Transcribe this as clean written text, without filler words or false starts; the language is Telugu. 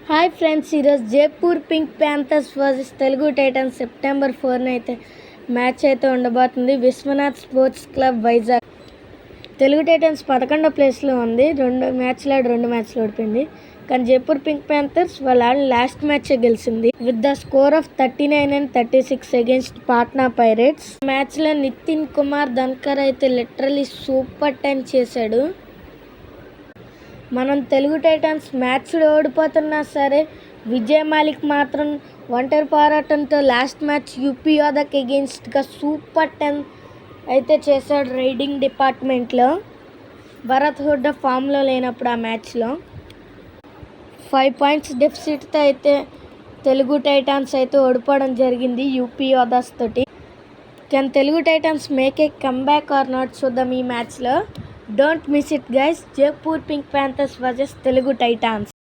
హాయ్ ఫ్రెండ్స్, ఈరోజు Jaipur Pink Panthers versus Telugu Titans September 4న అయితే మ్యాచ్ అయితే ఉండబోతుంది. Vishwanath Sports Club Vizag. Telugu Titans 11వ ప్లేస్లో ఉంది. రెండు మ్యాచ్లు ఓడిపోయింది. కానీ జైపూర్ పింక్ ప్యాంథర్స్ వాళ్ళ లాస్ట్ మ్యాచ్ గెలిచింది with the score of 39 and 36 against Patna Pirates. మ్యాచ్లో నితిన్ కుమార్ ధన్కర్ అయితే లిటరలీ సూపర్ 10 చేశాడు. మనం తెలుగు టైటన్స్ మ్యాచ్లో ఓడిపోతున్నా సరే విజయ్ మాలిక్ మాత్రం ఒంటరి పోరాటంతో లాస్ట్ మ్యాచ్ యూపీ యోధక్ అగెయిన్స్ట్గా సూపర్ 10 అయితే చేశాడు రైడింగ్ డిపార్ట్మెంట్లో. భరత్ హుడ్డా ఫామ్లో లేనప్పుడు ఆ మ్యాచ్లో 5 points డెఫిసిట్తో అయితే తెలుగు టైటన్స్ అయితే ఓడిపోవడం జరిగింది యూపీ యోధాస్ తోటి. Can Telugu Titans make a comeback or not చూద్దాం ఈ మ్యాచ్లో. Don't miss it guys. Jaipur Pink Panthers versus Telugu Titans.